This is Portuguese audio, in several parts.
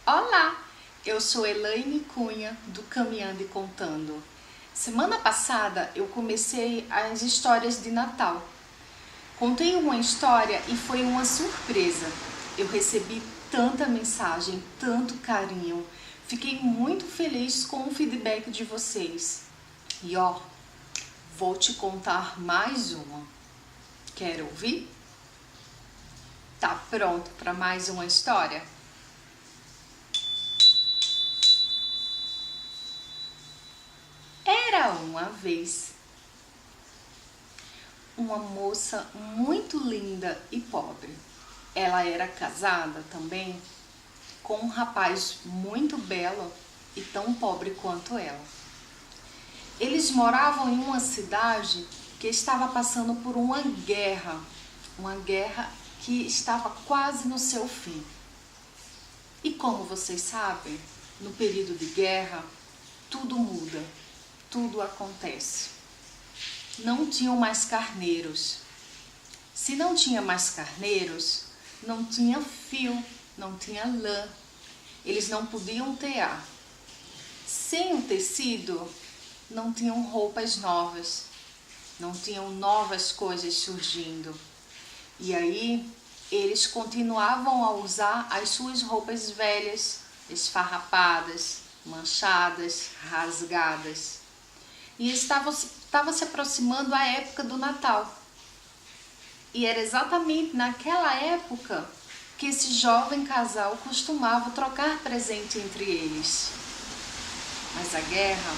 Olá, eu sou Elaine Cunha do Caminhando e Contando. Semana passada eu comecei as histórias de Natal. Contei uma história e foi uma surpresa. Eu recebi tanta mensagem, tanto carinho. Fiquei muito feliz com o feedback de vocês. E vou te contar mais uma. Quer ouvir? Tá pronto para mais uma história? Era uma vez uma moça muito linda e pobre. Ela era casada também com um rapaz muito belo e tão pobre quanto ela. Eles moravam em uma cidade que estava passando por uma guerra que estava quase no seu fim. E como vocês sabem, no período de guerra, tudo muda. Tudo acontece. Não tinham mais carneiros. Se não tinha mais carneiros, não tinha fio, não tinha lã. Eles não podiam tear. Sem o tecido, não tinham roupas novas. Não tinham novas coisas surgindo. E aí, eles continuavam a usar as suas roupas velhas, esfarrapadas, manchadas, rasgadas. E estava se aproximando a época do Natal. E era exatamente naquela época que esse jovem casal costumava trocar presente entre eles. Mas a guerra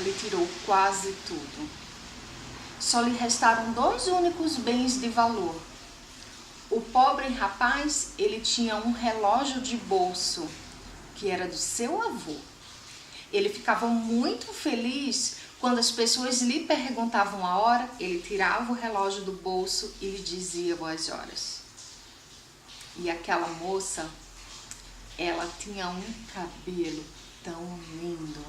lhe tirou quase tudo. Só lhe restaram 2 únicos bens de valor. O pobre rapaz, ele tinha um relógio de bolso, que era do seu avô. Ele ficava muito feliz quando as pessoas lhe perguntavam a hora, ele tirava o relógio do bolso e lhe dizia boas horas. E aquela moça, ela tinha um cabelo tão lindo,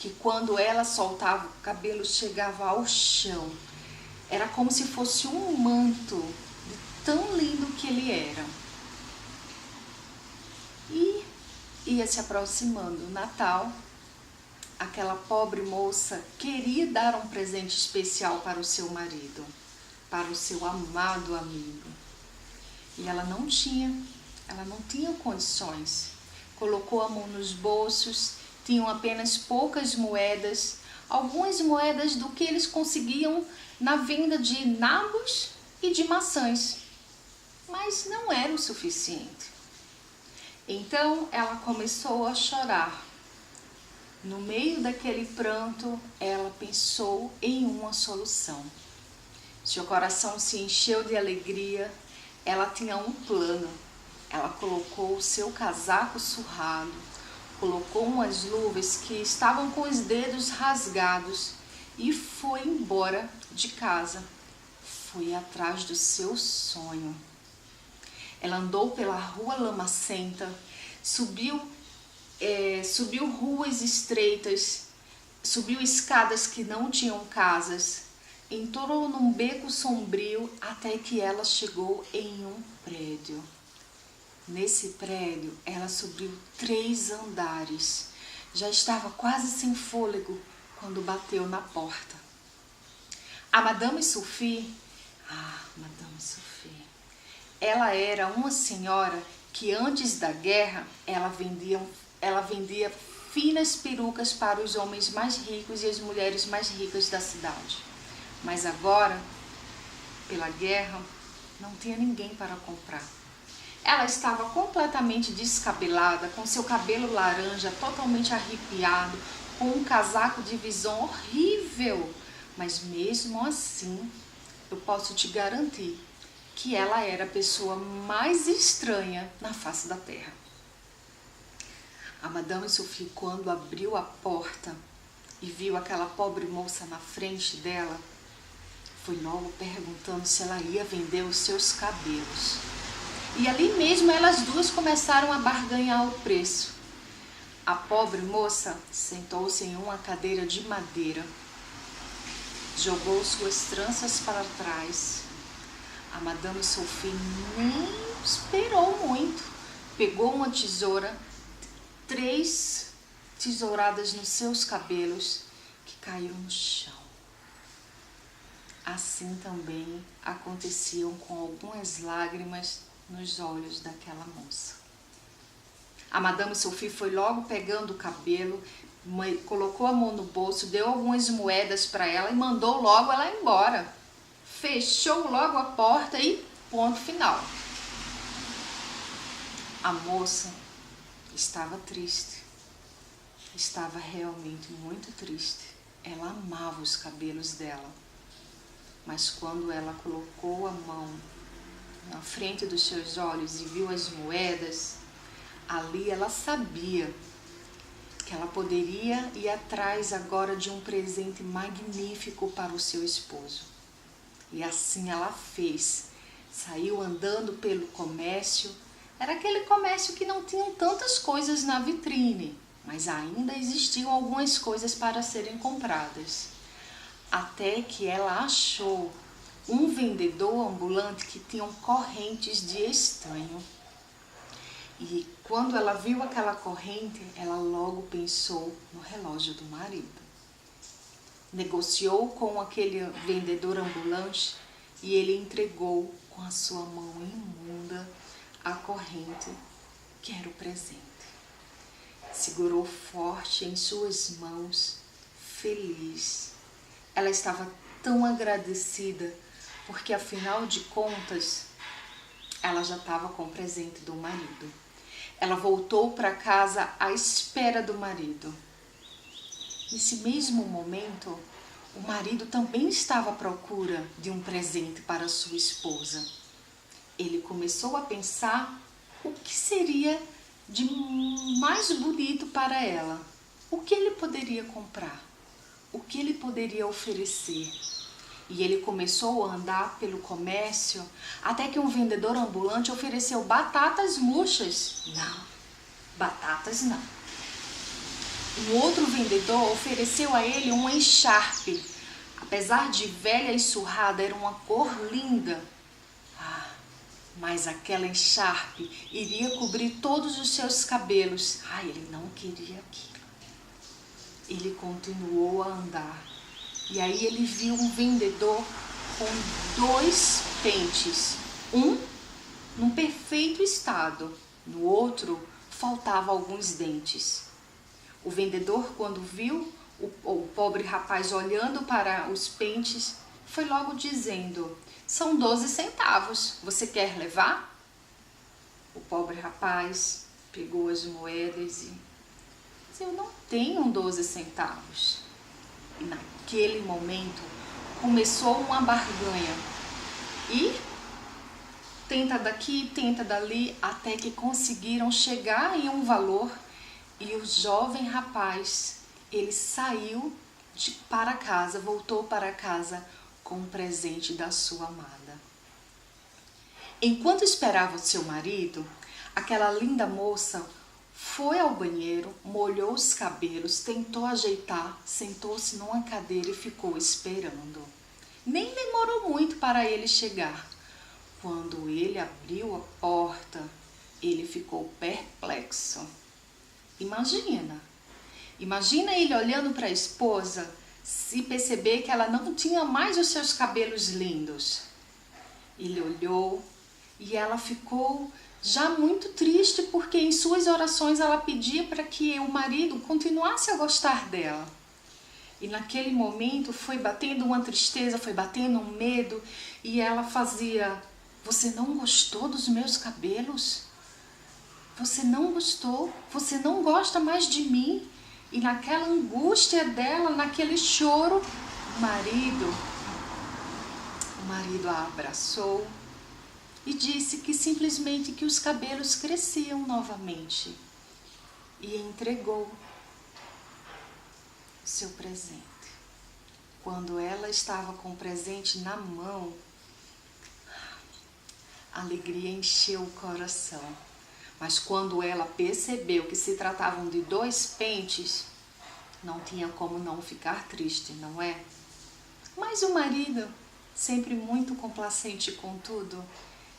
que quando ela soltava, o cabelo chegava ao chão. Era como se fosse um manto, de tão lindo que ele era. E ia se aproximando o Natal. Aquela pobre moça queria dar um presente especial para o seu marido, para o seu amado amigo. E ela não tinha condições. Colocou a mão nos bolsos, tinham apenas poucas moedas, algumas moedas do que eles conseguiam na venda de nabos e de maçãs. Mas não era o suficiente. Então ela começou a chorar. No meio daquele pranto, ela pensou em uma solução. Seu coração se encheu de alegria, ela tinha um plano. Ela colocou o seu casaco surrado, colocou umas luvas que estavam com os dedos rasgados e foi embora de casa. Foi atrás do seu sonho. Ela andou pela rua lamacenta, subiu ruas estreitas, subiu escadas que não tinham casas, entrou num beco sombrio até que ela chegou em um prédio. Nesse prédio, ela subiu 3 andares. Já estava quase sem fôlego quando bateu na porta. A Madame Sophie, ela era uma senhora que antes da guerra ela vendia finas perucas para os homens mais ricos e as mulheres mais ricas da cidade. Mas agora, pela guerra, não tinha ninguém para comprar. Ela estava completamente descabelada, com seu cabelo laranja totalmente arrepiado, com um casaco de visão horrível. Mas mesmo assim, eu posso te garantir que ela era a pessoa mais estranha na face da terra. A Madame Sophie, quando abriu a porta e viu aquela pobre moça na frente dela, foi logo perguntando se ela ia vender os seus cabelos. E ali mesmo elas duas começaram a barganhar o preço. A pobre moça sentou-se em uma cadeira de madeira, jogou suas tranças para trás. A Madame Sophie nem esperou muito. pegou uma tesoura, 3 tesouradas nos seus cabelos que caíram no chão. Assim também aconteciam com algumas lágrimas nos olhos daquela moça. A Madame Sophie foi logo pegando o cabelo, colocou a mão no bolso, deu algumas moedas para ela e mandou logo ela embora. Fechou logo a porta e ponto final. A moça estava triste, estava realmente muito triste. Ela amava os cabelos dela, mas quando ela colocou a mão na frente dos seus olhos e viu as moedas, ali ela sabia que ela poderia ir atrás agora de um presente magnífico para o seu esposo. E assim ela fez. Saiu andando pelo comércio. Era aquele comércio que não tinha tantas coisas na vitrine, mas ainda existiam algumas coisas para serem compradas. Até que ela achou um vendedor ambulante que tinha correntes de estanho. E quando ela viu aquela corrente, ela logo pensou no relógio do marido. Negociou com aquele vendedor ambulante e ele entregou com a sua mão imunda a corrente, que era o presente. Segurou forte em suas mãos, feliz. Ela estava tão agradecida, porque afinal de contas, ela já estava com o presente do marido. Ela voltou para casa à espera do marido. Nesse mesmo momento, o marido também estava à procura de um presente para sua esposa. Ele começou a pensar o que seria de mais bonito para ela. O que ele poderia comprar? O que ele poderia oferecer? E ele começou a andar pelo comércio até que um vendedor ambulante ofereceu batatas murchas. Não, batatas não. Um outro vendedor ofereceu a ele uma echarpe. Apesar de velha e surrada, era uma cor linda. Mas aquela echarpe iria cobrir todos os seus cabelos. Ele não queria aquilo. Ele continuou a andar. E aí ele viu um vendedor com 2 pentes. Um num perfeito estado. No outro, faltavam alguns dentes. O vendedor, quando viu o pobre rapaz olhando para os pentes, foi logo dizendo: são 12 centavos, você quer levar? O pobre rapaz pegou as moedas e disse: eu não tenho 12 centavos. E naquele momento começou uma barganha. E tenta daqui, tenta dali, até que conseguiram chegar em um valor. E o jovem rapaz, ele saiu para casa, voltou para casa com o presente da sua amada. Enquanto esperava o seu marido, aquela linda moça foi ao banheiro, molhou os cabelos, tentou ajeitar, sentou-se numa cadeira e ficou esperando. Nem demorou muito para ele chegar. Quando ele abriu a porta, ele ficou perplexo. Imagina ele olhando para a esposa e perceber que ela não tinha mais os seus cabelos lindos. Ele olhou e ela ficou já muito triste, porque em suas orações ela pedia para que o marido continuasse a gostar dela. E naquele momento foi batendo uma tristeza, foi batendo um medo, e ela fazia: você não gostou dos meus cabelos? Você não gostou? Você não gosta mais de mim? E naquela angústia dela, naquele choro, o marido a abraçou e disse que simplesmente que os cabelos cresciam novamente, e entregou o seu presente. Quando ela estava com o presente na mão, a alegria encheu o coração. Mas quando ela percebeu que se tratavam de 2 pentes, não tinha como não ficar triste, não é? Mas o marido, sempre muito complacente com tudo,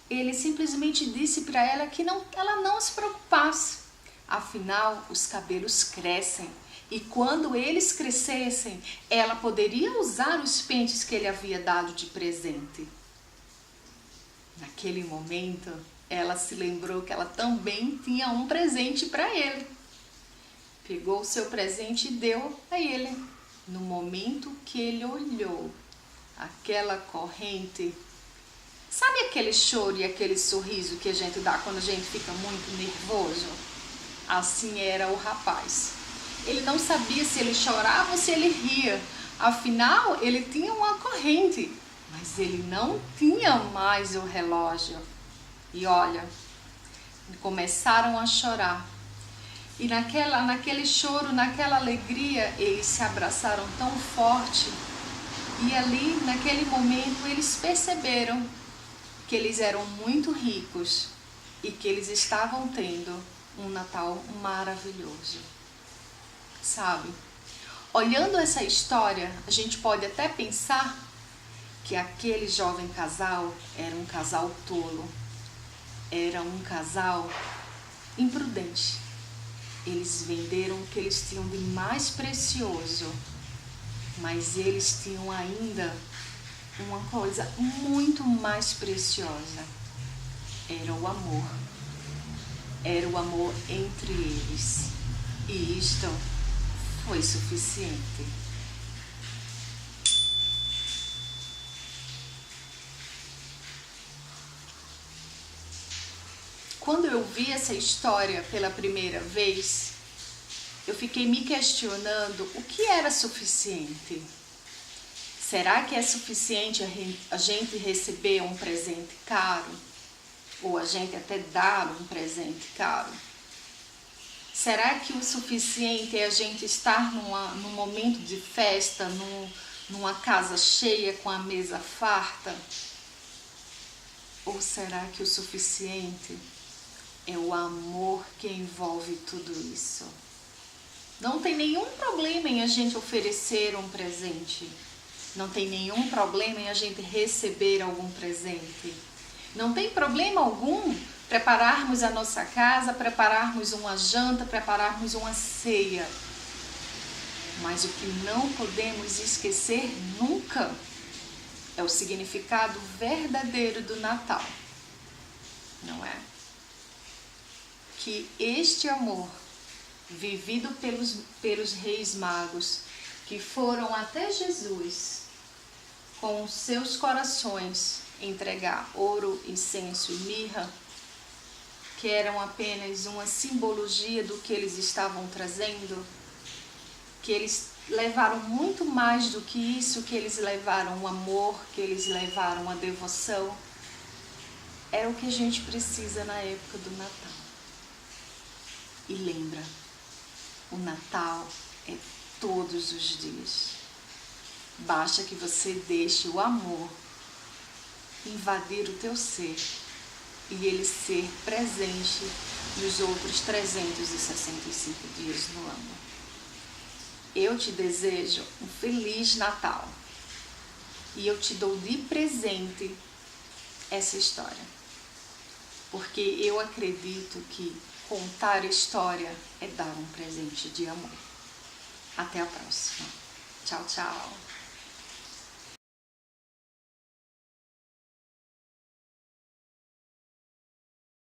ele simplesmente disse para ela que ela não se preocupasse. Afinal, os cabelos crescem e quando eles crescessem, ela poderia usar os pentes que ele havia dado de presente. Naquele momento, ela se lembrou que ela também tinha um presente para ele. Pegou o seu presente e deu a ele. No momento que ele olhou aquela corrente, sabe aquele choro e aquele sorriso que a gente dá quando a gente fica muito nervoso? Assim era o rapaz. Ele não sabia se ele chorava ou se ele ria. Afinal, ele tinha uma corrente, mas ele não tinha mais o relógio. E olha, começaram a chorar. E naquele choro, naquela alegria, eles se abraçaram tão forte. E ali, naquele momento, eles perceberam que eles eram muito ricos e que eles estavam tendo um Natal maravilhoso. Sabe? Olhando essa história, a gente pode até pensar que aquele jovem casal era um casal tolo, era um casal imprudente. Eles venderam o que eles tinham de mais precioso, mas eles tinham ainda uma coisa muito mais preciosa. Era o amor. Era o amor entre eles. E isto foi suficiente. Quando eu vi essa história pela primeira vez, eu fiquei me questionando o que era suficiente. Será que é suficiente a gente receber um presente caro? Ou a gente até dar um presente caro? Será que o suficiente é a gente estar num momento de festa, numa casa cheia com a mesa farta? Ou será que o suficiente é o amor que envolve tudo isso? Não tem nenhum problema em a gente oferecer um presente. Não tem nenhum problema em a gente receber algum presente. Não tem problema algum prepararmos a nossa casa, prepararmos uma janta, prepararmos uma ceia. Mas o que não podemos esquecer nunca é o significado verdadeiro do Natal. Não é? Que este amor, vivido pelos reis magos, que foram até Jesus, com os seus corações, entregar ouro, incenso e mirra, que eram apenas uma simbologia do que eles estavam trazendo, que eles levaram muito mais do que isso, que eles levaram o amor, que eles levaram a devoção. É o que a gente precisa na época do Natal. E lembra, o Natal é todos os dias. Basta que você deixe o amor invadir o teu ser e ele ser presente nos outros 365 dias no ano. Eu te desejo um Feliz Natal e eu te dou de presente essa história, porque eu acredito que contar história é dar um presente de amor. Até a próxima. Tchau, tchau.